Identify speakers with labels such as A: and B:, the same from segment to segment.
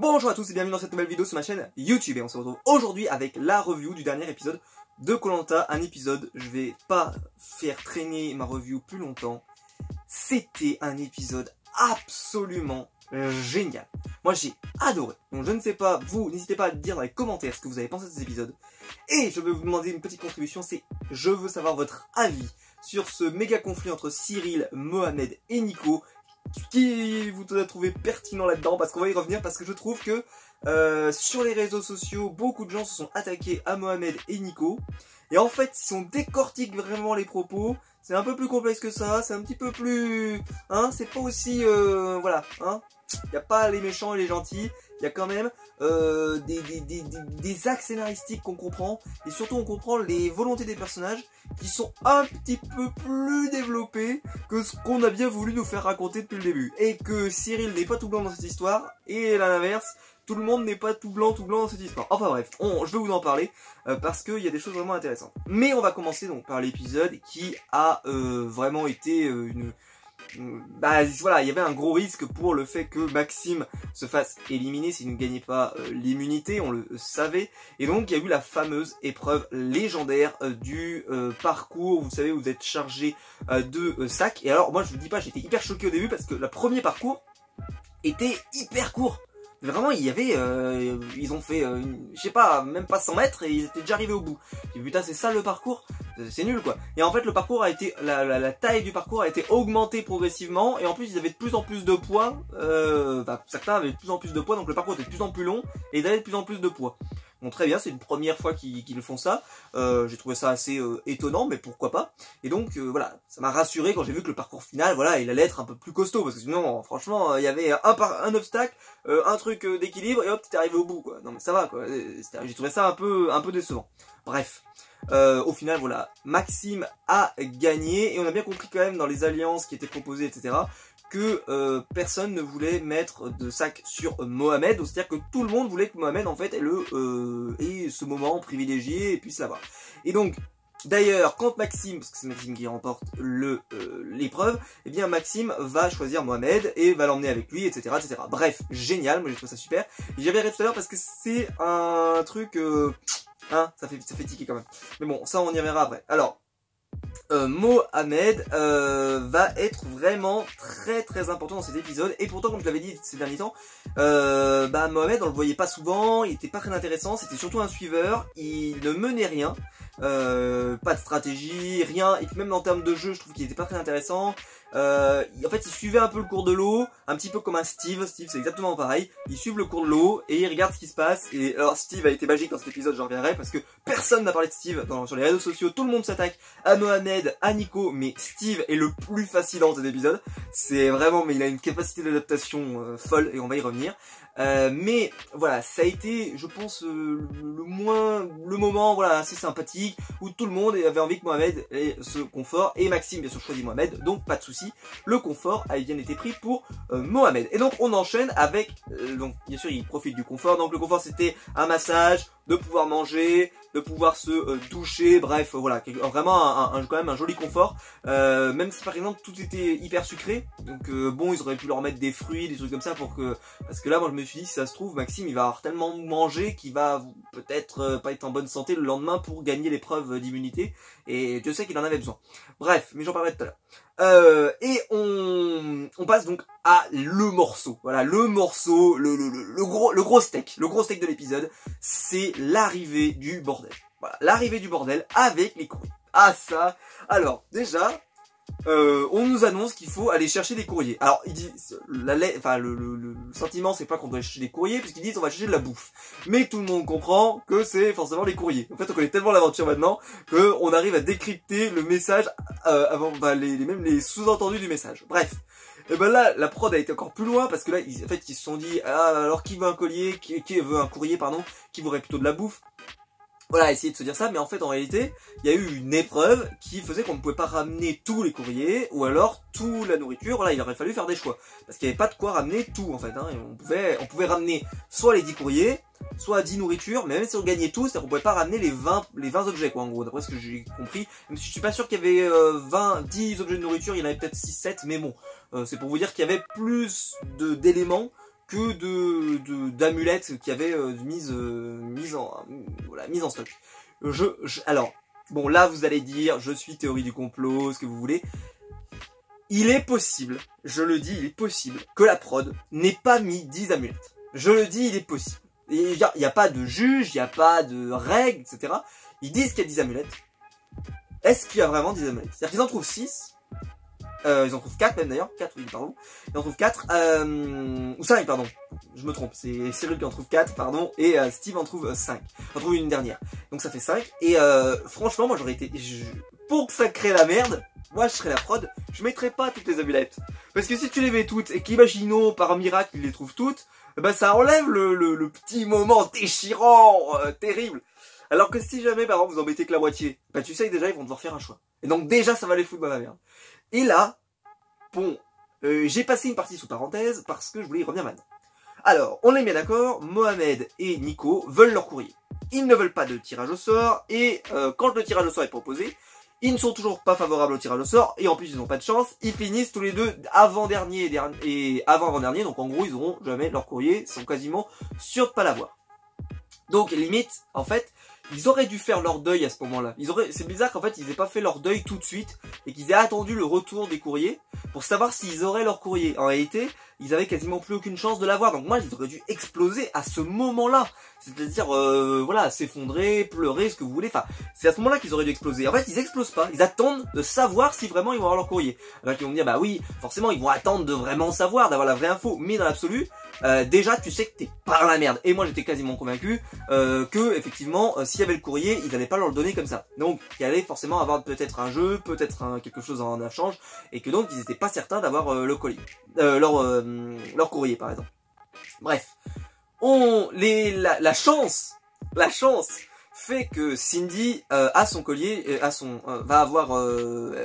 A: Bonjour à tous et bienvenue dans cette nouvelle vidéo sur ma chaîne YouTube et on se retrouve aujourd'hui avec la review du dernier épisode de Koh Lanta. Un épisode, je vais pas faire traîner ma review plus longtemps. C'était un épisode absolument génial. Moi j'ai adoré. Donc je ne sais pas, vous, n'hésitez pas à dire dans les commentaires ce que vous avez pensé de cet épisode. Et je vais vous demander une petite contribution, c'est je veux savoir votre avis sur ce méga conflit entre Cyril, Mohamed et Nico. Qui vous a trouvé pertinent là-dedans, parce qu'on va y revenir, parce que je trouve que sur les réseaux sociaux, beaucoup de gens se sont attaqués à Mohamed et Nico, et en fait, si on décortique vraiment les propos, c'est un peu plus complexe que ça, c'est un petit peu plus... Hein, c'est pas aussi... voilà, hein, il n'y a pas les méchants et les gentils, il y a quand même des axes scénaristiques qu'on comprend, et surtout on comprend les volontés des personnages qui sont un petit peu plus développés que ce qu'on a bien voulu nous faire raconter depuis le début. Et que Cyril n'est pas tout blanc dans cette histoire, et à l'inverse, tout le monde n'est pas tout blanc dans cette histoire. Enfin bref, je vais vous en parler, parce qu'il y a des choses vraiment intéressantes. Mais on va commencer donc par l'épisode qui a vraiment été bah voilà, il y avait un gros risque pour le fait que Maxime se fasse éliminer s'il ne gagnait pas l'immunité, on le savait. Et donc il y a eu la fameuse épreuve légendaire du parcours, vous savez, où vous êtes chargé de sacs. Et alors moi je vous dis pas, j'étais hyper choqué au début parce que le premier parcours était hyper court. Vraiment, il y avait, ils ont fait, je sais pas, même pas 100 mètres et ils étaient déjà arrivés au bout. Et putain, c'est ça le parcours, c'est nul quoi. Et en fait, le parcours a été, la taille du parcours a été augmentée progressivement et en plus, ils avaient de plus en plus de poids. Certains avaient de plus en plus de poids, donc le parcours était de plus en plus long et ils avaient de plus en plus de poids. Bon, très bien, c'est une première fois qu'ils font ça. J'ai trouvé ça assez étonnant, mais pourquoi pas. Et donc voilà, ça m'a rassuré quand j'ai vu que le parcours final, voilà, il allait être un peu plus costaud, parce que sinon, franchement, il y avait un obstacle, un truc d'équilibre, et hop, t'es arrivé au bout, quoi. Non mais ça va, quoi. J'ai trouvé ça un peu décevant. Bref. Au final, voilà, Maxime a gagné, et on a bien compris quand même dans les alliances qui étaient proposées, etc., que personne ne voulait mettre de sac sur Mohamed, c'est-à-dire que tout le monde voulait que Mohamed en fait ait ce moment privilégié et puisse l'avoir. Et donc, d'ailleurs, quand Maxime, parce que c'est Maxime qui remporte l'épreuve, eh bien Maxime va choisir Mohamed et va l'emmener avec lui, etc., etc. Bref, génial, moi j'ai trouvé ça super. J'avais arrêté tout à l'heure parce que c'est un truc, hein, ça fait tiquer quand même. Mais bon, ça on y reviendra après. Alors, Mohamed va être vraiment très important dans cet épisode, et pourtant comme je l'avais dit ces derniers temps, Mohamed on le voyait pas souvent, il était pas très intéressant, c'était surtout un suiveur, il ne menait rien, pas de stratégie, rien, et puis même en termes de jeu je trouve qu'il était pas très intéressant. En fait il suivait un peu le cours de l'eau, un petit peu comme un Steve c'est exactement pareil, ils suivent le cours de l'eau et ils regardent ce qui se passe. Et alors Steve a été magique dans cet épisode, j'en reviendrai, parce que personne n'a parlé de Steve sur les réseaux sociaux, tout le monde s'attaque à Mohamed, à Nico, mais Steve est le plus fascinant dans cet épisode, c'est vraiment, mais il a une capacité d'adaptation folle et on va y revenir. Mais voilà, ça a été, je pense, le moment, voilà, assez sympathique, où tout le monde avait envie que Mohamed ait ce confort, et Maxime bien sûr choisit Mohamed, donc pas de souci, le confort a bien été pris pour Mohamed. Et donc on enchaîne avec, donc bien sûr il profite du confort, donc le confort c'était un massage, de pouvoir manger, de pouvoir se doucher, bref, voilà, vraiment quand même un joli confort, même si par exemple tout était hyper sucré, donc bon, ils auraient pu leur mettre des fruits, des trucs comme ça parce que là moi je me suis dit, si ça se trouve, Maxime il va avoir tellement mangé qu'il va peut-être pas être en bonne santé le lendemain pour gagner l'épreuve d'immunité, et Dieu sait qu'il en avait besoin. Bref, mais j'en parlerai tout à l'heure. Et on passe donc à le morceau, voilà, le morceau, le gros steak de l'épisode, c'est l'arrivée du bordel. Voilà, l'arrivée du bordel avec les courriers. Ah ça, alors déjà, on nous annonce qu'il faut aller chercher des courriers. Alors ils disent, le sentiment c'est pas qu'on doit chercher des courriers, puisqu'ils disent on va chercher de la bouffe. Mais tout le monde comprend que c'est forcément les courriers. En fait on connaît tellement l'aventure maintenant qu'on arrive à décrypter le message avant, même les sous-entendus du message. Bref. Et ben là, la prod a été encore plus loin parce que là, ils se sont dit, ah, alors qui veut un collier, qui veut un courrier, pardon, qui voudrait plutôt de la bouffe. Voilà, essayer de se dire ça, mais en fait, en réalité, il y a eu une épreuve qui faisait qu'on ne pouvait pas ramener tous les courriers, ou alors toute la nourriture. Voilà, il aurait fallu faire des choix. Parce qu'il n'y avait pas de quoi ramener tout, en fait, hein. Et on pouvait ramener soit les 10 courriers, soit 10 nourritures, mais même si on gagnait tout, c'est-à-dire qu'on pouvait pas ramener les 20 objets, quoi, en gros, d'après ce que j'ai compris. Même si je suis pas sûr qu'il y avait 10 objets de nourriture, il y en avait peut-être 6-7, mais bon, c'est pour vous dire qu'il y avait plus d'éléments que d'amulettes qui avaient mise en stock. Alors, bon là vous allez dire, je suis théorie du complot, ce que vous voulez. Il est possible, je le dis, il est possible que la prod n'ait pas mis 10 amulettes. Je le dis, il est possible. Il n'y a pas de juge, il n'y a pas de règles, etc. Ils disent qu'il y a 10 amulettes. Est-ce qu'il y a vraiment 10 amulettes? C'est-à-dire qu'ils en trouvent 6. Ils en trouvent 4 même d'ailleurs. 4, oui, pardon. Ils en trouvent 4. Ou 5, pardon. Je me trompe. C'est Cyril qui en trouve 4, pardon. Et Steve en trouve 5. Il en trouve une dernière. Donc ça fait 5. Et franchement, moi j'aurais été... Pour que ça crée la merde, moi je serais la prod, je mettrais pas toutes les amulettes. Parce que si tu les mets toutes et qu'imaginons par miracle ils les trouvent toutes, bah ça enlève le petit moment déchirant, terrible. Alors que si jamais par exemple vous en mettez que la moitié, bah tu sais que déjà ils vont devoir faire un choix. Et donc déjà ça va les foutre dans la merde. Et là, bon, j'ai passé une partie sous parenthèse parce que je voulais y revenir maintenant. Alors, on est bien d'accord, Mohamed et Nico veulent leur courrier. Ils ne veulent pas de tirage au sort et quand le tirage au sort est proposé, ils ne sont toujours pas favorables au tirage au sort et en plus ils n'ont pas de chance, ils finissent tous les deux avant-dernier et avant-avant-dernier, donc en gros ils n'auront jamais leur courrier, ils sont quasiment sûrs de pas l'avoir. Donc limite, en fait, ils auraient dû faire leur deuil à ce moment-là. C'est bizarre qu'en fait ils aient pas fait leur deuil tout de suite et qu'ils aient attendu le retour des courriers pour savoir s'ils auraient leur courrier. En réalité, ils avaient quasiment plus aucune chance de l'avoir. Donc moi, ils auraient dû exploser à ce moment-là. C'est-à-dire, voilà, s'effondrer, pleurer, ce que vous voulez. Enfin, c'est à ce moment-là qu'ils auraient dû exploser. En fait, ils explosent pas. Ils attendent de savoir si vraiment ils vont avoir leur courrier. Alors qu'ils vont me dire, bah oui, forcément, ils vont attendre de vraiment savoir, d'avoir la vraie info. Mais dans l'absolu, déjà, tu sais que t'es pas dans la merde. Et moi, j'étais quasiment convaincu que, effectivement, s'il y avait le courrier, ils n'allaient pas leur le donner comme ça. Donc, il y allait forcément avoir peut-être un jeu, peut-être quelque chose en échange. Et que donc, ils n'étaient pas certains d'avoir le colis. Leur courrier par exemple. Bref, la chance fait que Cindy a son collier,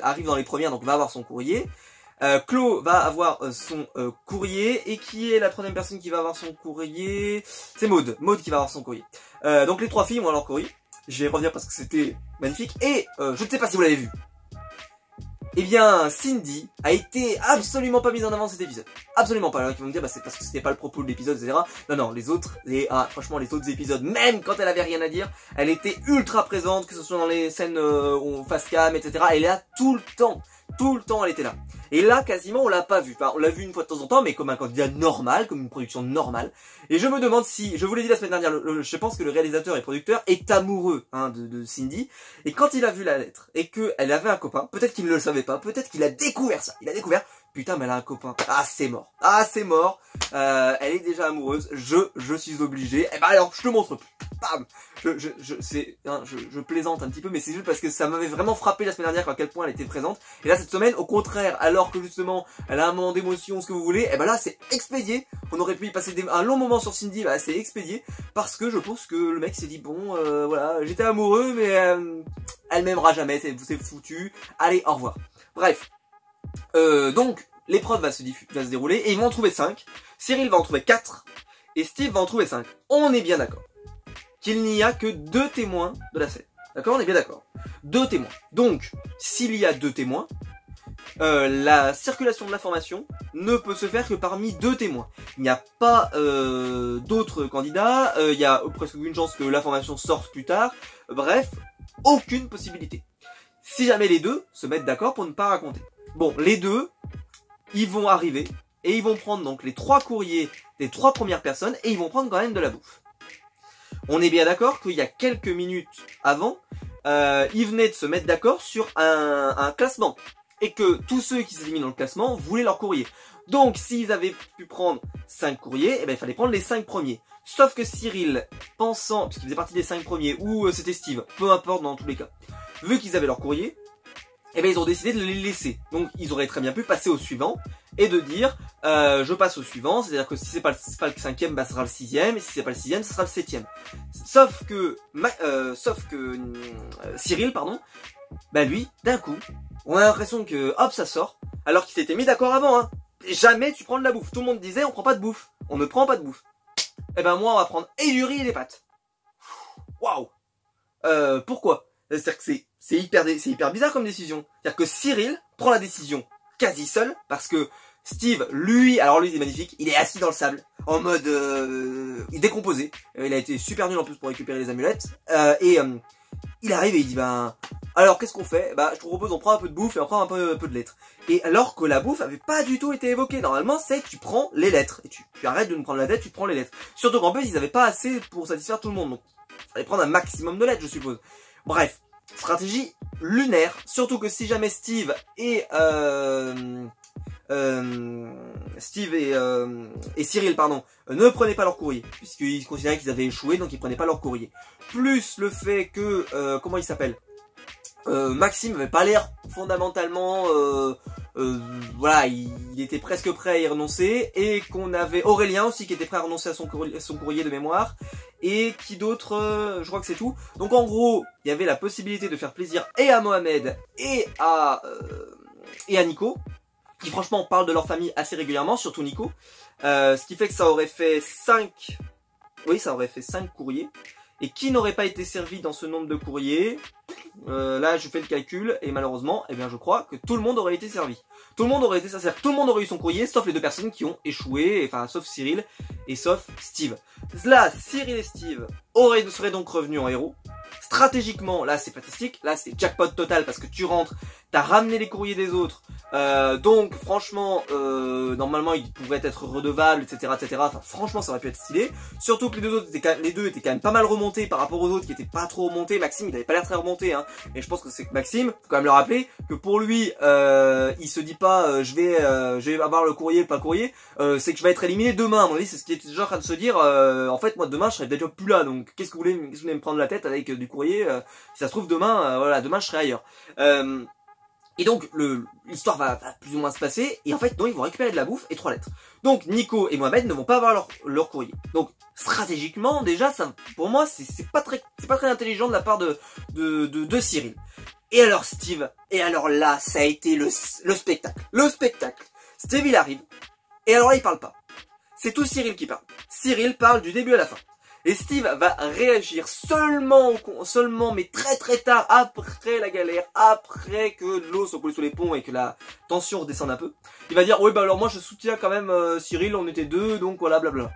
A: arrive dans les premières, donc va avoir son courrier. Chloe va avoir son courrier, et qui est la troisième personne qui va avoir son courrier? C'est Maud qui va avoir son courrier. Donc les trois filles vont avoir leur courrier. Je vais revenir parce que c'était magnifique. Et je ne sais pas si vous l'avez vu. Eh bien, Cindy a été absolument pas mise en avant cet épisode. Absolument pas. Alors, ils vont me dire, bah, c'est parce que c'était pas le propos de l'épisode, etc. Non, non, les autres, franchement, les autres épisodes, même quand elle avait rien à dire, elle était ultra présente, que ce soit dans les scènes face cam, etc. Elle est là tout le temps. Tout le temps, elle était là. Et là, quasiment, on l'a pas vu. Enfin, on l'a vu une fois de temps en temps, mais comme un candidat normal, comme une production normale. Et je me demande si, je vous l'ai dit la semaine dernière, je pense que le réalisateur et producteur est amoureux de Cindy. Et quand il a vu la lettre et qu'elle avait un copain, peut-être qu'il ne le savait pas, peut-être qu'il a découvert ça. Il a découvert, putain, mais elle a un copain. Ah, c'est mort. Ah, c'est mort. Elle est déjà amoureuse. Je suis obligé. Eh ben alors, je te montre plus. Bam. Je plaisante un petit peu, mais c'est juste parce que ça m'avait vraiment frappé la semaine dernière à quel point elle était présente. Et là, cette semaine, au contraire, alors que justement, elle a un moment d'émotion, ce que vous voulez, et ben là, c'est expédié. On aurait pu y passer un long moment sur Cindy, bah c'est expédié, parce que je pense que le mec s'est dit, bon, voilà, j'étais amoureux, mais elle m'aimera jamais, c'est foutu. Allez, au revoir. Bref. Donc, l'épreuve va se dérouler, et ils vont en trouver 5. Cyril va en trouver 4, et Steve va en trouver 5. On est bien d'accord qu'il n'y a que 2 témoins de la scène. D'accord, on est bien d'accord. 2 témoins. Donc, s'il y a 2 témoins, la circulation de l'information ne peut se faire que parmi 2 témoins. Il n'y a pas d'autres candidats, il y a presque aucune chance que l'information sorte plus tard. Bref, aucune possibilité. Si jamais les 2 se mettent d'accord pour ne pas raconter. Bon, les 2, ils vont arriver et ils vont prendre donc les 3 courriers des 3 premières personnes et ils vont prendre quand même de la bouffe. On est bien d'accord qu'il y a quelques minutes avant, ils venaient de se mettre d'accord sur un classement. Et que tous ceux qui s'étaient mis dans le classement voulaient leur courrier. Donc s'ils avaient pu prendre 5 courriers, eh ben, il fallait prendre les 5 premiers. Sauf que Cyril, pensant, puisqu'il faisait partie des 5 premiers, ou c'était Steve, peu importe dans tous les cas, vu qu'ils avaient leur courrier, eh ben, ils ont décidé de les laisser. Donc ils auraient très bien pu passer au suivant et de dire je passe au suivant, c'est-à-dire que si c'est pas le 5e, bah, ce sera le 6e, et si c'est pas le 6e, ce sera le 7e. Sauf que Cyril, pardon, bah lui, d'un coup, on a l'impression que hop ça sort, alors qu'ils s'étaient mis d'accord avant, hein. Jamais tu prends de la bouffe. Tout le monde disait on prend pas de bouffe, on ne prend pas de bouffe. Et ben moi on va prendre et du riz et des pâtes. Waouh. Pourquoi? C'est-à-dire que c'est hyper bizarre comme décision. C'est-à-dire que Cyril prend la décision quasi seul, parce que Steve, lui, alors lui il est magnifique, il est assis dans le sable. en mode il décomposait. Il a été super nul en plus pour récupérer les amulettes. Il arrive et il dit ben alors qu'est-ce qu'on fait? Bah je te propose on prend un peu de bouffe et on prend un peu de lettres. Et alors que la bouffe avait pas du tout été évoquée. Normalement c'est que tu prends les lettres. Et tu arrêtes de nous prendre la tête, tu prends les lettres. Surtout qu'en plus ils avaient pas assez pour satisfaire tout le monde. Donc il fallait prendre un maximum de lettres je suppose. Bref, stratégie lunaire. Surtout que si jamais Steve et Cyril pardon, ne prenaient pas leur courrier puisqu'ils considéraient qu'ils avaient échoué donc ils prenaient pas leur courrier. Plus le fait que comment il s'appelle Maxime avait pas l'air fondamentalement voilà, il était presque prêt à y renoncer et qu'on avait Aurélien aussi qui était prêt à renoncer à son courrier de mémoire et qui d'autre je crois que c'est tout. Donc en gros, il y avait la possibilité de faire plaisir et à Mohamed et à Nico qui franchement parlent de leur famille assez régulièrement, surtout Nico. Ce qui fait que ça aurait fait 5 courriers. Et qui n'aurait pas été servi dans ce nombre de courriers? Là, je fais le calcul et malheureusement, eh bien, je crois que tout le monde aurait été servi. Tout le monde aurait été sincère. Tout le monde aurait eu son courrier, sauf les deux personnes qui ont échoué, enfin, sauf Cyril et sauf Steve. Là, Cyril et Steve seraient donc revenus en héros. Stratégiquement, là, c'est fantastique. Là, c'est jackpot total parce que tu rentres, t'as ramené les courriers des autres. Donc, franchement, normalement, ils pourraient être redevables, etc., etc. Enfin, franchement, ça aurait pu être stylé. Surtout que les deux étaient quand même pas mal remontés par rapport aux autres qui étaient pas trop remontés. Maxime, il avait pas l'air très remonté, hein. Et je pense que c'est que Maxime, faut quand même le rappeler, que pour lui, il se dit pas, je vais avoir le courrier, pas le courrier. C'est que je vais être éliminé demain. À mon avis, c'est ce qu'il était déjà en train de se dire. En fait, moi, demain, je serai déjà plus là. Donc, qu'est-ce que vous voulez me prendre la tête avec du courrier? Si ça se trouve demain, voilà, demain, je serai ailleurs. Et donc, l'histoire va plus ou moins se passer. Et en fait, non, ils vont récupérer de la bouffe et 3 lettres. Donc, Nico et Mohamed ne vont pas avoir leur courrier. Donc, stratégiquement, déjà, ça, pour moi, c'est pas très intelligent de la part de Cyril. Et alors, Steve, et alors là, ça a été le spectacle. Le spectacle. Steve, il arrive. Et alors là, il parle pas. C'est tout Cyril qui parle. Cyril parle du début à la fin. Et Steve va réagir seulement mais très tard, après la galère, après que l'eau soit coulée sous les ponts et que la tension redescende un peu. Il va dire, oui bah alors moi je soutiens quand même Cyril, on était deux, donc voilà blabla.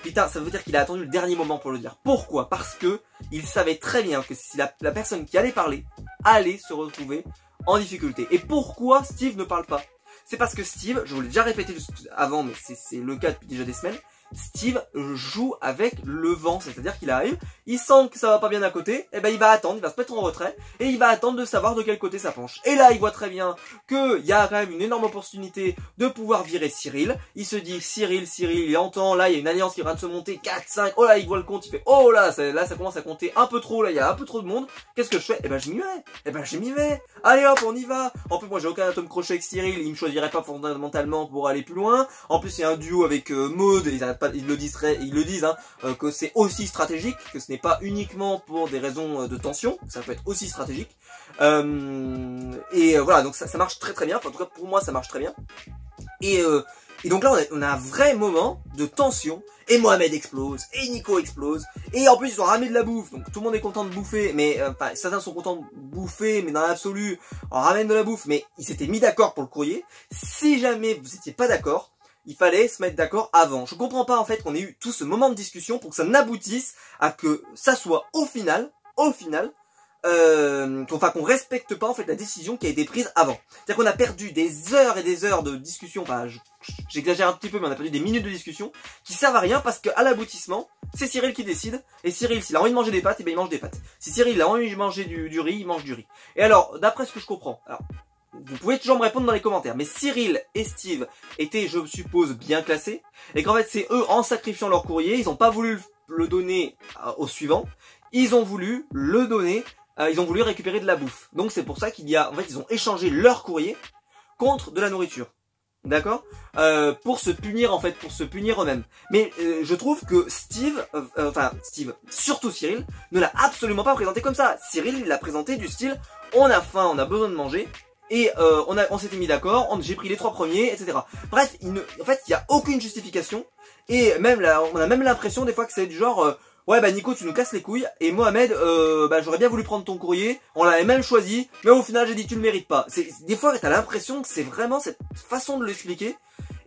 A: Putain, ça veut dire qu'il a attendu le dernier moment pour le dire. Pourquoi? Parce que il savait très bien que si la personne qui allait parler allait se retrouver en difficulté. Et pourquoi Steve ne parle pas? C'est parce que Steve, je vous l'ai déjà répété avant, mais c'est le cas depuis déjà des semaines, Steve joue avec le vent, c'est-à-dire qu'il arrive, il sent que ça va pas bien à côté, et ben il va attendre, il va se mettre en retrait, et il va attendre de savoir de quel côté ça penche. Et là il voit très bien qu'il y a quand même une énorme opportunité de pouvoir virer Cyril, il se dit Cyril, il entend, là il y a une alliance qui est en train de se monter, 4, 5, oh là il voit le compte, il fait oh là, ça commence à compter un peu trop, là il y a un peu trop de monde, qu'est-ce que je fais? Eh ben je m'y vais, allez hop on y va. En plus moi j'ai aucun atome crochet avec Cyril, il me choisirait pas fondamentalement pour aller plus loin, en plus il y a un duo avec Maud, ils le disent hein, que c'est aussi stratégique, que ce n'est pas uniquement pour des raisons de tension, ça peut être aussi stratégique. Voilà, donc ça marche très bien, enfin, en tout cas pour moi ça marche très bien. Et donc là on a un vrai moment de tension, et Mohamed explose, et Nico explose, et en plus ils ont ramené de la bouffe, donc tout le monde est content de bouffer, mais certains sont contents de bouffer, mais dans l'absolu, on ramène de la bouffe, mais ils s'étaient mis d'accord pour le courrier. Si jamais vous n'étiez pas d'accord, il fallait se mettre d'accord avant. Je comprends pas en fait qu'on ait eu tout ce moment de discussion pour que ça n'aboutisse à que ça soit au final, qu'on respecte pas en fait la décision qui a été prise avant. C'est-à-dire qu'on a perdu des heures et des heures de discussion, enfin j'exagère un petit peu mais on a perdu des minutes de discussion qui servent à rien parce qu'à l'aboutissement, c'est Cyril qui décide, et Cyril s'il a envie de manger des pâtes, et ben il mange des pâtes. Si Cyril a envie de manger du riz, il mange du riz. Et alors, d'après ce que je comprends, alors vous pouvez toujours me répondre dans les commentaires, mais Cyril et Steve étaient, je suppose, bien classés, et qu'en fait c'est eux, en sacrifiant leur courrier, ils n'ont pas voulu le donner au suivant, ils ont voulu le donner, ils ont voulu récupérer de la bouffe. Donc c'est pour ça en fait ils ont échangé leur courrier contre de la nourriture. D'accord, pour se punir en fait, pour se punir eux-mêmes. Mais je trouve que Steve, surtout Cyril, ne l'a absolument pas présenté comme ça. Cyril, il l'a présenté du style, on a faim, on a besoin de manger, et on s'était mis d'accord, j'ai pris les 3 premiers, etc. Bref, en fait, il n'y a aucune justification, et même là, on a même l'impression des fois que c'est du genre, ouais bah Nico tu nous casses les couilles, et Mohamed, j'aurais bien voulu prendre ton courrier, on l'avait même choisi, mais au final j'ai dit tu le mérites pas. Des fois t'as l'impression que c'est vraiment cette façon de l'expliquer,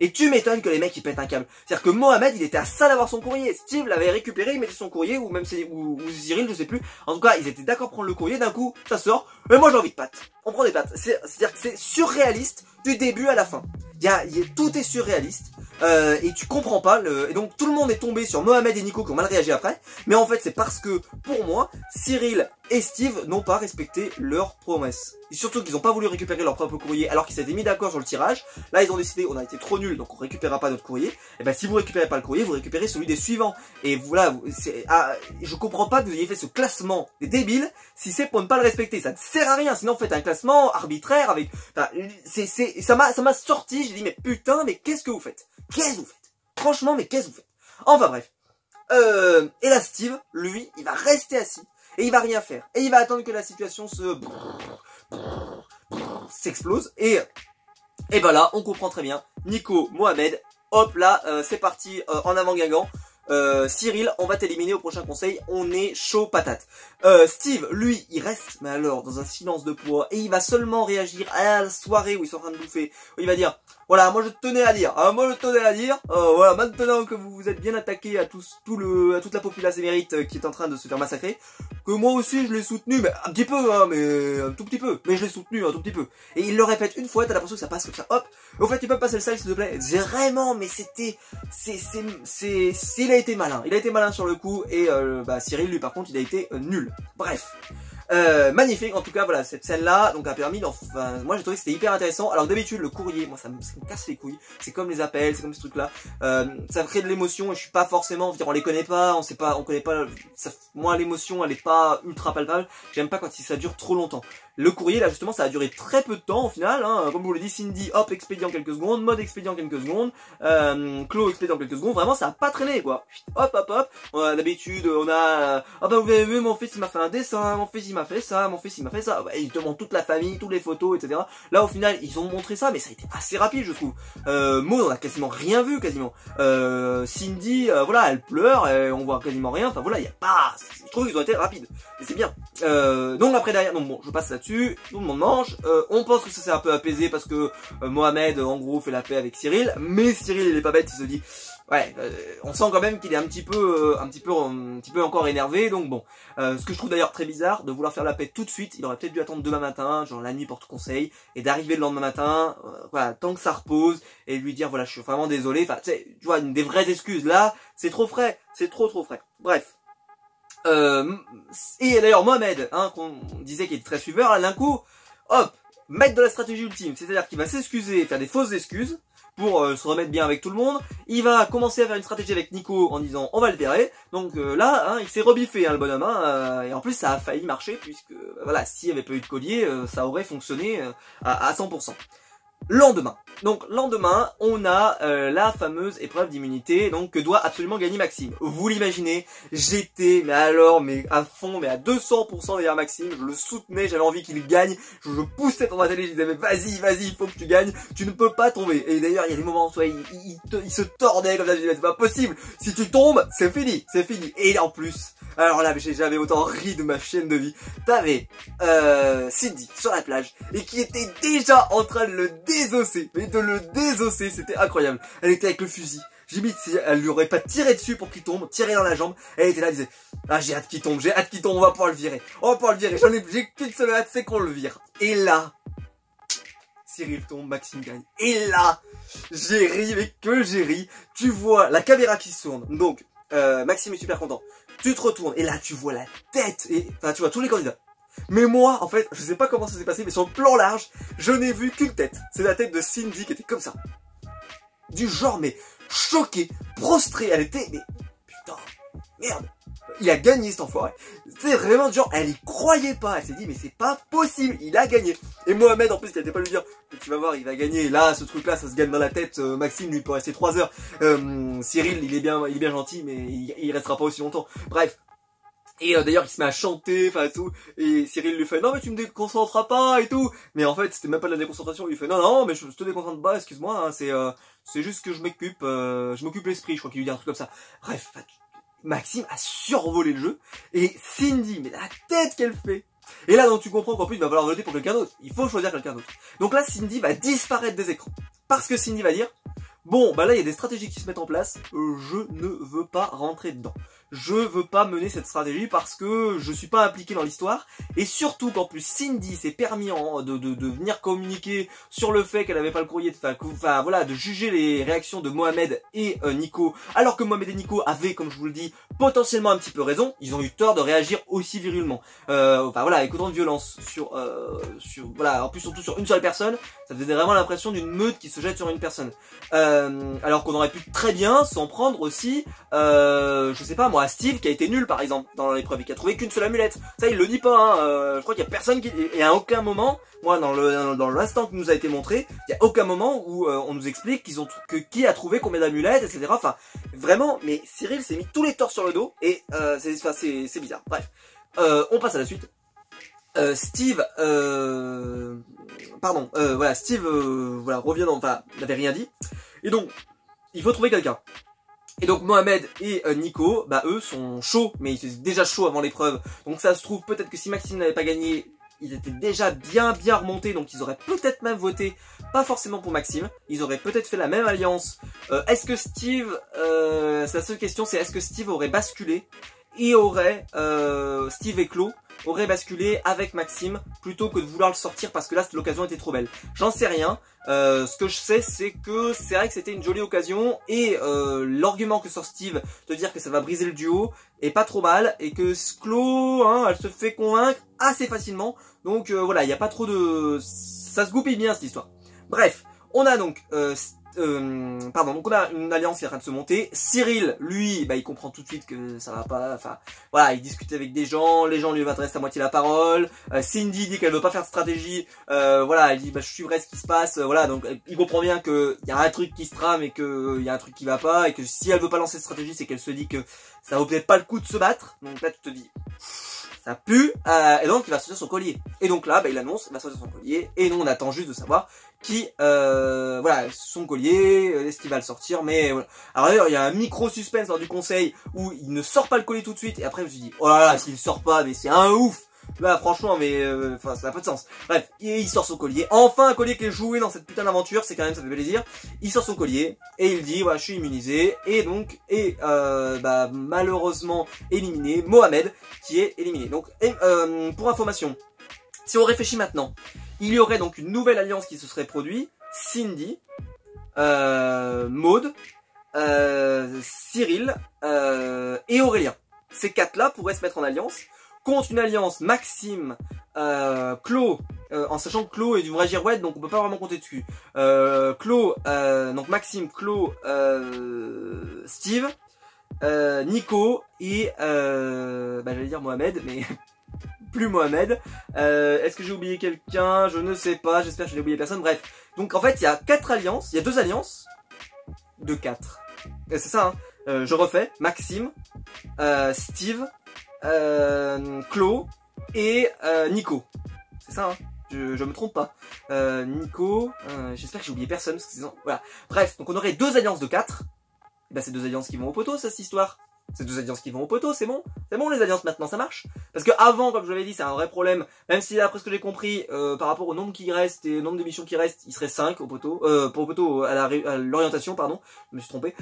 A: Et tu m'étonnes que les mecs ils pètent un câble. C'est-à-dire que Mohamed il était à ça d'avoir son courrier. Steve l'avait récupéré, il mettait son courrier, ou même ou Cyril, je sais plus. En tout cas, ils étaient d'accord pour prendre le courrier, d'un coup, ça sort. Mais moi j'ai envie de pâtes. On prend des pâtes. C'est-à-dire que c'est surréaliste du début à la fin. Tout est surréaliste. Et tu comprends pas. Et donc tout le monde est tombé sur Mohamed et Nico qui ont mal réagi après. Mais en fait c'est parce que, pour moi, Cyril et Steve n'ont pas respecté leurs promesses. Et surtout qu'ils n'ont pas voulu récupérer leur propre courrier alors qu'ils s'étaient mis d'accord sur le tirage. Là ils ont décidé, on a été trop nuls donc on récupérera pas notre courrier. Et ben si vous récupérez pas le courrier, vous récupérez celui des suivants. Et voilà, je comprends pas que vous ayez fait ce classement des débiles si c'est pour ne pas le respecter. Ça ne sert à rien, sinon faites un classement arbitraire avec... Enfin, ça m'a sorti, j'ai dit mais putain, mais qu'est-ce que vous faites? Qu'est-ce que vous faites? Franchement, mais qu'est-ce que vous faites? Enfin bref. Et là Steve, lui, il va rester assis. Et il va rien faire. Et il va attendre que la situation s'explose. Et ben là, on comprend très bien. Nico, Mohamed, hop là, c'est parti en avant Guingamp. Cyril, on va t'éliminer au prochain conseil, on est chaud patate. Steve, lui, il reste, mais alors, dans un silence de poids, et il va seulement réagir à la soirée où ils sont en train de bouffer, où il va dire, voilà, moi je tenais à dire, voilà, maintenant que vous vous êtes bien attaqué à toute la populace émérite qui est en train de se faire massacrer, que moi aussi je l'ai soutenu, mais un petit peu, hein, mais un tout petit peu, mais je l'ai soutenu un tout petit peu. Et il le répète une fois, t'as l'impression que ça passe comme ça, hop. Au fait, tu peux passer le sale s'il te plaît. Vraiment, mais il a été malin. Il a été malin sur le coup et Cyril lui par contre il a été nul. Bref. Magnifique, en tout cas voilà, cette scène là donc a permis moi j'ai trouvé que c'était hyper intéressant. Alors d'habitude le courrier, moi ça me casse les couilles, c'est comme les appels, c'est comme ce truc là, ça crée de l'émotion et je suis pas forcément, on les connaît pas, on connaît pas, moi l'émotion elle est pas ultra palpable, j'aime pas quand ça dure trop longtemps. Le courrier là justement ça a duré très peu de temps au final, hein. Comme vous le dit Cindy, hop expédient quelques secondes, mode expédient quelques secondes, Clo expédient quelques secondes, vraiment ça a pas traîné quoi. Hop hop hop, d'habitude on a, ah bah vous avez vu mon fils il m'a fait un dessin, mon fils il m'a fait ça, mon fils il m'a fait ça, bah, il te montre toute la famille, toutes les photos etc. Là au final ils ont montré ça mais ça a été assez rapide je trouve. Maud on a quasiment rien vu quasiment. Cindy voilà elle pleure, on voit quasiment rien, enfin voilà il y a pas, je trouve qu'ils ont été rapides et c'est bien. Donc après derrière, donc bon je passe là-dessus, tout le monde mange, on pense que ça s'est un peu apaisé parce que Mohamed en gros fait la paix avec Cyril, mais Cyril il est pas bête, il se dit ouais, on sent quand même qu'il est un petit peu encore énervé, donc bon. Ce que je trouve d'ailleurs très bizarre, de vouloir faire la paix tout de suite, il aurait peut-être dû attendre demain matin, genre la nuit porte conseil, et d'arriver le lendemain matin, voilà, tant que ça repose, et lui dire voilà, je suis vraiment désolé, enfin, tu sais, tu vois, des vraies excuses, là, c'est trop frais, c'est trop frais. Bref. Et d'ailleurs Mohamed, hein, qu'on disait qu'il était très suiveur, là d'un coup, hop, mettre de la stratégie ultime, c'est-à-dire qu'il va s'excuser, faire des fausses excuses, pour se remettre bien avec tout le monde. Il va commencer à faire une stratégie avec Nico en disant on va le virer. Donc là, hein, il s'est rebiffé hein, le bonhomme. Hein, et en plus ça a failli marcher puisque voilà, s'il n'y avait pas eu de collier, ça aurait fonctionné à 100%. Lendemain. Donc lendemain, on a la fameuse épreuve d'immunité donc que doit absolument gagner Maxime. Vous l'imaginez, j'étais mais à fond, mais à 200% derrière Maxime, je le soutenais, j'avais envie qu'il gagne, je poussais dans ma télé, je disais mais vas-y, il faut que tu gagnes, tu ne peux pas tomber. Et d'ailleurs, il y a des moments où il se tordait comme ça, je disais c'est pas possible, si tu tombes, c'est fini. Et en plus, alors là, j'ai jamais autant ri de ma chaîne de vie. T'avais Cindy sur la plage et qui était déjà en train de le désosser, mais de le désosser, c'était incroyable. Elle était avec le fusil. J'ai mis, si elle lui aurait pas tiré dessus pour qu'il tombe, tiré dans la jambe, elle était là, elle disait, ah j'ai hâte qu'il tombe, on va pouvoir le virer, j'ai qu'une seule hâte, c'est qu'on le vire. Et là, Cyril tombe, Maxime gagne. Et là, j'ai ri, mais que j'ai ri. Tu vois la caméra qui se tourne, donc Maxime est super content. Tu te retournes et là tu vois la tête, et enfin tu vois tous les candidats. Mais moi, en fait, je sais pas comment ça s'est passé, mais sur le plan large, je n'ai vu qu'une tête. C'est la tête de Cindy qui était comme ça. Du genre, mais choquée, prostrée, elle était, mais putain, merde. Il a gagné cet enfoiré. C'est vraiment du genre, elle y croyait pas. Elle s'est dit, mais c'est pas possible, il a gagné. Et Mohamed, en plus, il n'était pas lui dire, tu vas voir, il va gagner. Là, ce truc-là, ça se gagne dans la tête. Maxime, lui, peut rester 3 heures. Cyril, il est bien gentil, mais il restera pas aussi longtemps. Bref. Et d'ailleurs il se met à chanter, enfin tout, et Cyril lui fait non mais tu me déconcentreras pas et tout, mais en fait c'était même pas de la déconcentration, il lui fait non mais je te déconcentre pas, excuse-moi, hein, c'est juste que je m'occupe l'esprit, je crois qu'il lui dit un truc comme ça. Bref, Maxime a survolé le jeu, et Cindy, mais la tête qu'elle fait. Et là donc tu comprends qu'en plus il va falloir voter pour quelqu'un d'autre, il faut choisir quelqu'un d'autre. Donc là Cindy va disparaître des écrans, parce que Cindy va dire Bon, bah là, il y a des stratégies qui se mettent en place. Je ne veux pas rentrer dedans. Je veux pas mener cette stratégie parce que je suis pas impliqué dans l'histoire. Et surtout qu'en plus, Cindy s'est permis de venir communiquer sur le fait qu'elle avait pas le courrier, enfin voilà, de juger les réactions de Mohamed et Nico. Alors que Mohamed et Nico avaient, comme je vous le dis, potentiellement un petit peu raison. Ils ont eu tort de réagir aussi virilement. Enfin voilà, avec autant de violence voilà, en plus surtout sur une seule personne. Ça faisait vraiment l'impression d'une meute qui se jette sur une personne. Alors qu'on aurait pu très bien s'en prendre aussi, je sais pas moi, à Steve qui a été nul par exemple dans l'épreuve et qui a trouvé qu'une seule amulette. Ça il le dit pas, hein. Je crois qu'il y a personne qui... Et à aucun moment, moi dans l'instant qui nous a été montré, il y a aucun moment où on nous explique qui a trouvé combien d'amulettes, etc. Enfin vraiment, mais Cyril s'est mis tous les torts sur le dos et c'est bizarre. Bref, on passe à la suite. Steve, voilà, Steve, voilà, revient enfin, n'avait rien dit. Et donc, il faut trouver quelqu'un. Et donc, Mohamed et Nico, bah, eux sont chauds, mais ils étaient déjà chauds avant l'épreuve. Donc, ça se trouve, peut-être que si Maxime n'avait pas gagné, ils étaient déjà bien remontés, donc ils auraient peut-être même voté, pas forcément pour Maxime, ils auraient peut-être fait la même alliance. Est-ce que Steve, c'est la seule question, c'est est-ce que Steve aurait basculé et aurait, Steve et Claude, aurait basculé avec Maxime plutôt que de vouloir le sortir parce que là l'occasion était trop belle. J'en sais rien. Ce que je sais c'est que c'est vrai que c'était une jolie occasion et l'argument que sort Steve de dire que ça va briser le duo est pas trop mal et que Claude, hein, elle se fait convaincre assez facilement. Donc voilà, il n'y a pas trop de... Ça se goupille bien cette histoire. Bref, on a donc... donc on a une alliance qui est en train de se monter. Cyril, lui, bah il comprend tout de suite que ça va pas. Enfin, voilà, il discute avec des gens, les gens lui adressent à moitié la parole. Cindy dit qu'elle veut pas faire de stratégie. Voilà, elle dit bah je suivrai ce qui se passe. Voilà, donc il comprend bien que y a un truc qui se trame et que y a un truc qui va pas et que si elle veut pas lancer de stratégie, c'est qu'elle se dit que ça vaut peut-être pas le coup de se battre. Donc là, tu te dis. Ça pue, et donc il va sortir son collier. Et donc là, bah, il annonce, il va sortir son collier, et nous on attend juste de savoir qui, voilà, son collier, est-ce qu'il va le sortir, mais voilà. Alors d'ailleurs, il y a un micro suspense lors du conseil où il ne sort pas le collier tout de suite, et après je me suis dit, oh là là, s'il sort pas, mais c'est un ouf. Là, franchement, mais enfin, ça n'a pas de sens. Bref, il sort son collier. Enfin, un collier qui est joué dans cette putain d'aventure, c'est quand même, ça fait plaisir. Il sort son collier et il dit, voilà, je suis immunisé. Et donc, bah, malheureusement éliminé Mohamed, qui est éliminé. Donc, pour information, si on réfléchit maintenant, il y aurait donc une nouvelle alliance qui se serait produite. Cindy, Maud, Cyril et Aurélien. Ces quatre-là pourraient se mettre en alliance contre une alliance Maxime, Claude, en sachant que Claude est du vrai girouette, donc on peut pas vraiment compter dessus. Claude, donc Maxime, Claude, Steve, Nico et bah j'allais dire Mohamed, mais plus Mohamed. Est-ce que j'ai oublié quelqu'un? Je ne sais pas, j'espère que je n'ai oublié personne. Bref, donc en fait il y a 4 alliances, il y a 2 alliances de 4. C'est ça, hein. Je refais, Maxime, Steve, Claude et Nico. C'est ça, hein, je me trompe pas. Nico, j'espère que j'ai oublié personne. Parce que voilà. Bref, donc on aurait 2 alliances de 4. Et bah c'est 2 alliances qui vont au poteau, ça, cette histoire. C'est 2 alliances qui vont au poteau, c'est bon. C'est bon les alliances maintenant, ça marche. Parce que avant, comme je l'avais dit, c'est un vrai problème. Même si après ce que j'ai compris, par rapport au nombre qui reste et au nombre d'émissions qui restent, il serait 5 au poteau. Pour au poteau, à l'orientation, pardon. Je me suis trompé.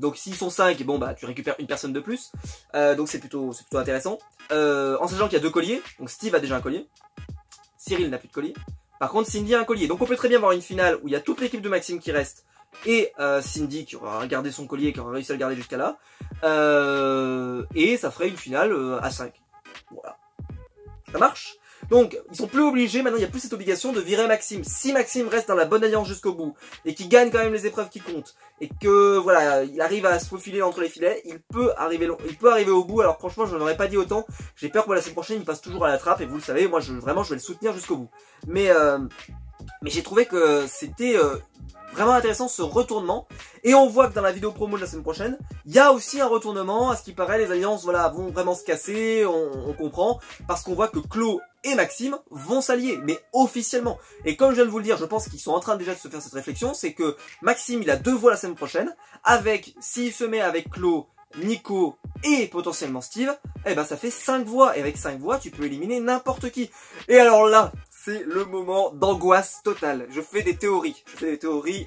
A: Donc s'ils sont 5, bon bah tu récupères une personne de plus. Donc c'est plutôt intéressant. En sachant qu'il y a 2 colliers. Donc Steve a déjà un collier. Cyril n'a plus de collier. Par contre Cindy a un collier. Donc on peut très bien avoir une finale où il y a toute l'équipe de Maxime qui reste. Et Cindy qui aura gardé son collier, qui aura réussi à le garder jusqu'à là. Et ça ferait une finale à 5. Voilà. Ça marche. Donc, ils sont plus obligés, maintenant il n'y a plus cette obligation de virer Maxime. Si Maxime reste dans la bonne alliance jusqu'au bout, et qu'il gagne quand même les épreuves qui comptent, et que voilà, il arrive à se faufiler entre les filets, il peut arriver au bout. Alors franchement, je n'en aurais pas dit autant. J'ai peur que la semaine prochaine, il passe toujours à la trappe, et vous le savez, moi vraiment je vais le soutenir jusqu'au bout. Mais j'ai trouvé que c'était vraiment intéressant ce retournement. Et on voit que dans la vidéo promo de la semaine prochaine, il y a aussi un retournement. À ce qui paraît, les alliances voilà, vont vraiment se casser, on comprend. Parce qu'on voit que Claude et Maxime vont s'allier, mais officiellement. Et comme je viens de vous le dire, je pense qu'ils sont en train déjà de se faire cette réflexion. C'est que Maxime, il a 2 voix la semaine prochaine. Avec, s'il se met avec Claude, Nico et potentiellement Steve, eh ben ça fait 5 voix. Et avec 5 voix, tu peux éliminer n'importe qui. Et alors là, c'est le moment d'angoisse totale. Je fais des théories,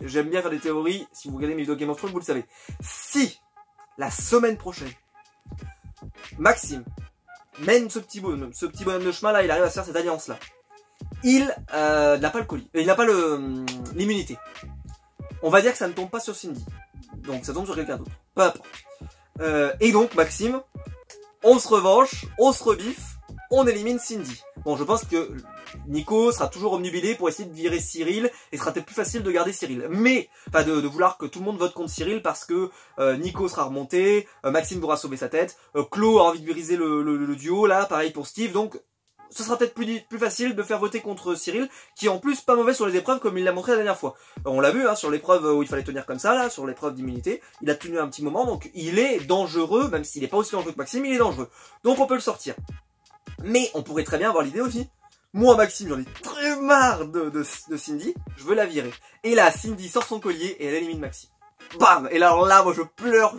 A: j'aime bien faire des théories. Si vous regardez mes vidéos Game of Thrones, vous le savez. Si, la semaine prochaine, Maxime mène ce petit bonhomme de chemin là, il arrive à se faire cette alliance là. Il n'a pas le colis, il n'a pas l'immunité. On va dire que ça ne tombe pas sur Cindy, donc ça tombe sur quelqu'un d'autre, peu importe. Et donc Maxime, on se revanche, on se rebiffe, on élimine Cindy. Bon, je pense que Nico sera toujours omnubilé pour essayer de virer Cyril, et ce sera peut-être plus facile de garder Cyril. Mais, enfin de vouloir que tout le monde vote contre Cyril parce que Nico sera remonté, Maxime voudra sauver sa tête, Claude a envie de briser le duo, là, pareil pour Steve, donc ce sera peut-être plus facile de faire voter contre Cyril, qui est en plus pas mauvais sur les épreuves comme il l'a montré la dernière fois. On l'a vu hein, sur l'épreuve où il fallait tenir comme ça, là, sur l'épreuve d'immunité, il a tenu un petit moment, donc il est dangereux, même s'il n'est pas aussi dangereux que Maxime, il est dangereux. Donc on peut le sortir. Mais on pourrait très bien avoir l'idée aussi. Moi, Maxime, j'en ai très marre de Cindy, je veux la virer. Et là, Cindy sort son collier et elle élimine Maxime. Bam! Et alors là, moi je pleure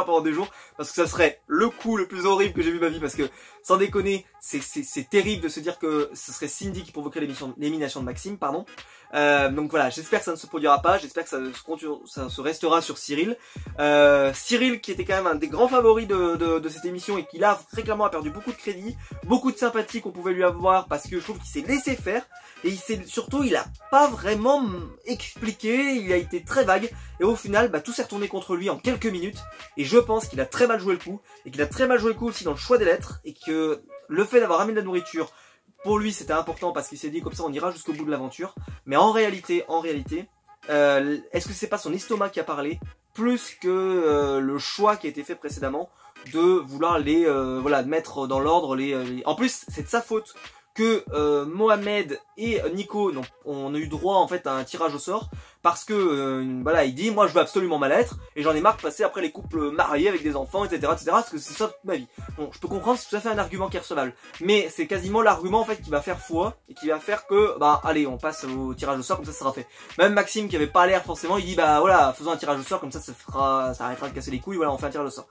A: pendant des jours, parce que ça serait le coup le plus horrible que j'ai vu de ma vie, parce que, sans déconner, c'est terrible de se dire que ce serait Cindy qui provoquerait l'élimination de Maxime, pardon. Donc voilà, j'espère que ça ne se produira pas, j'espère que ça se restera sur Cyril. Cyril qui était quand même un des grands favoris de cette émission et qui là très clairement a perdu beaucoup de crédit, beaucoup de sympathie qu'on pouvait lui avoir parce que je trouve qu'il s'est laissé faire et surtout il a pas vraiment expliqué, il a été très vague et au final tout s'est retourné contre lui en quelques minutes et je pense qu'il a très mal joué le coup et qu'il a très mal joué le coup aussi dans le choix des lettres et que le fait d'avoir ramené de la nourriture pour lui c'était important parce qu'il s'est dit comme ça on ira jusqu'au bout de l'aventure. Mais en réalité, est-ce que c'est pas son estomac qui a parlé plus que le choix qui a été fait précédemment de vouloir les mettre dans l'ordre En plus c'est de sa faute que Mohamed et Nico on a eu droit en fait à un tirage au sort parce que il dit moi je veux absolument ma lettre et j'en ai marre de passer après les couples mariés avec des enfants etc parce que c'est ça toute ma vie. Bon je peux comprendre, c'est tout à fait un argument qui est recevable mais c'est quasiment l'argument en fait qui va faire foi et qui va faire que allez on passe au tirage au sort comme ça sera fait. Même Maxime qui avait pas l'air forcément il dit voilà faisons un tirage au sort comme ça ça arrêtera de casser les couilles, voilà on fait un tirage au sort.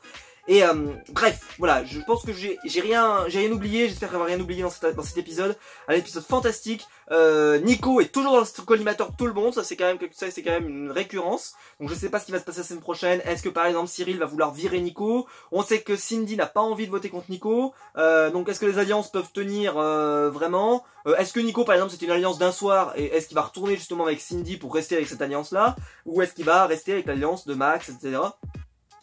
A: Et bref, voilà, je pense que j'ai rien oublié, j'espère avoir rien oublié dans cet épisode. Un épisode fantastique. Nico est toujours dans le collimateur de tout le monde, ça c'est quand même une récurrence. Donc je sais pas ce qui va se passer la semaine prochaine. Est-ce que par exemple Cyril va vouloir virer Nico? On sait que Cindy n'a pas envie de voter contre Nico. Donc est-ce que les alliances peuvent tenir vraiment? Est-ce que Nico par exemple c'est une alliance d'un soir et est-ce qu'il va retourner justement avec Cindy pour rester avec cette alliance là? Ou est-ce qu'il va rester avec l'alliance de Max, etc.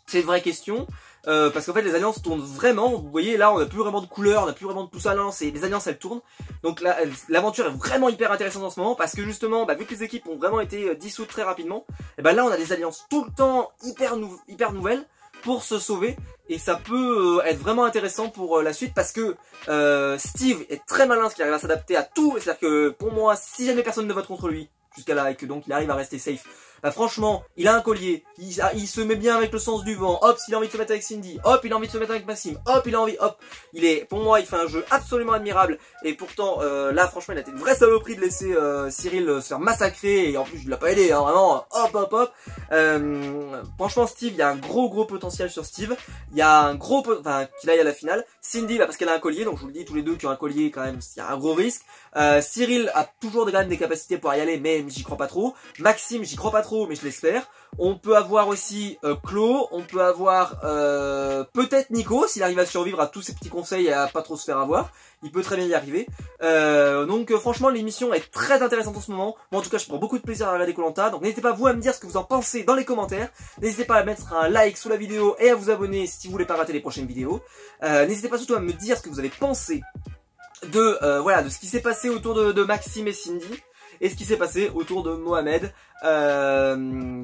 A: C'est une vraie question. Parce qu'en fait les alliances tournent vraiment, vous voyez là on n'a plus vraiment de couleur, on n'a plus vraiment de tout ça, non, les alliances elles tournent. Donc là l'aventure est vraiment hyper intéressante en ce moment parce que justement vu que les équipes ont vraiment été dissoutes très rapidement, et là on a des alliances tout le temps hyper nouvelles pour se sauver et ça peut être vraiment intéressant pour la suite parce que Steve est très malin parce qu'il arrive à s'adapter à tout, c'est-à-dire que pour moi si jamais personne ne vote contre lui jusqu'à là et que donc il arrive à rester safe. Franchement, il a un collier, il se met bien avec le sens du vent, hop, s'il a envie de se mettre avec Cindy, hop, il a envie de se mettre avec Maxime, hop, il a envie, hop. Pour moi, il fait un jeu absolument admirable, et pourtant, là, franchement, il a été une vraie saloperie de laisser Cyril se faire massacrer, et en plus, je l'ai pas aidé, hein, vraiment, hop. Franchement, Steve, il y a un gros potentiel sur Steve, il y a un gros, qu'il aille à la finale. Cindy, parce qu'elle a un collier, donc je vous le dis, tous les deux qui ont un collier, quand même, il y a un gros risque. Cyril a toujours quand même des capacités pour y aller, mais j'y crois pas trop. Maxime, j'y crois pas trop, mais je l'espère. On peut avoir aussi Claude, on peut avoir peut-être Nico, s'il arrive à survivre à tous ces petits conseils et à pas trop se faire avoir. Il peut très bien y arriver. Donc franchement l'émission est très intéressante en ce moment. Moi en tout cas je prends beaucoup de plaisir à regarder Koh-Lanta. Donc n'hésitez pas vous à me dire ce que vous en pensez dans les commentaires. N'hésitez pas à mettre un like sous la vidéo et à vous abonner si vous voulez pas rater les prochaines vidéos. N'hésitez pas surtout à me dire ce que vous avez pensé de ce qui s'est passé autour de Maxime et Cindy. Et ce qui s'est passé autour de Mohamed,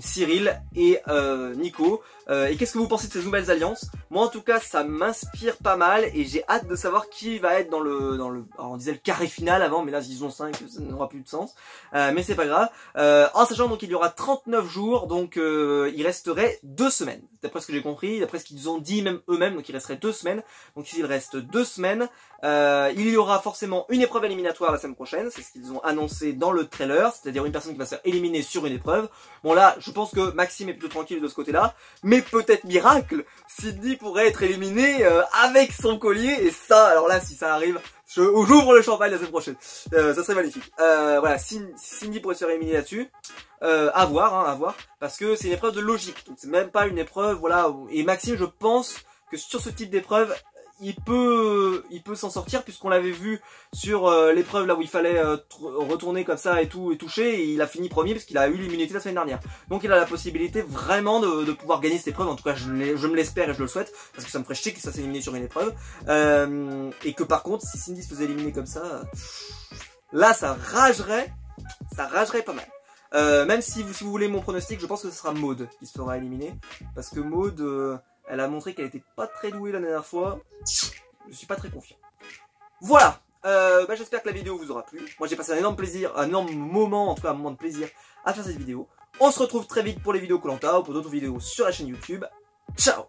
A: Cyril et Nico. Et qu'est-ce que vous pensez de ces nouvelles alliances? Moi en tout cas ça m'inspire pas mal et j'ai hâte de savoir qui va être dans le alors, on disait le carré final avant mais là s'ils ont 5 ça n'aura plus de sens. Mais c'est pas grave. En sachant donc il y aura 39 jours donc il resterait 2 semaines. D'après ce que j'ai compris, d'après ce qu'ils ont dit même eux-mêmes, donc il resterait 2 semaines. Donc il reste 2 semaines. Il y aura forcément une épreuve éliminatoire la semaine prochaine, c'est ce qu'ils ont annoncé dans le trailer, c'est-à-dire une personne qui va se faire éliminer sur une épreuve. Bon là, je pense que Maxime est plutôt tranquille de ce côté-là, mais peut-être miracle, Cindy pourrait être éliminée avec son collier, et ça, alors là, si ça arrive, j'ouvre le champagne la semaine prochaine. Ça serait magnifique. Voilà, Cindy pourrait se faire éliminer là-dessus. À voir, parce que c'est une épreuve de logique, donc c'est même pas une épreuve, voilà, et Maxime, je pense que sur ce type d'épreuve, il peut s'en sortir, puisqu'on l'avait vu sur l'épreuve là où il fallait retourner comme ça et tout et toucher, et il a fini premier parce qu'il a eu l'immunité la semaine dernière. Donc il a la possibilité vraiment de pouvoir gagner cette épreuve, en tout cas je me l'espère et je le souhaite, parce que ça me ferait chier qu'il soit éliminé sur une épreuve, et que par contre si Cindy se faisait éliminer comme ça, là ça ragerait pas mal. Même si vous voulez mon pronostic, je pense que ce sera Maud qui se fera éliminer, parce que Maud... elle a montré qu'elle était pas très douée la dernière fois. Je suis pas très confiant. Voilà. J'espère que la vidéo vous aura plu. Moi j'ai passé un énorme plaisir, un énorme moment, en tout cas un moment de plaisir à faire cette vidéo. On se retrouve très vite pour les vidéos Koh-Lanta ou pour d'autres vidéos sur la chaîne YouTube. Ciao.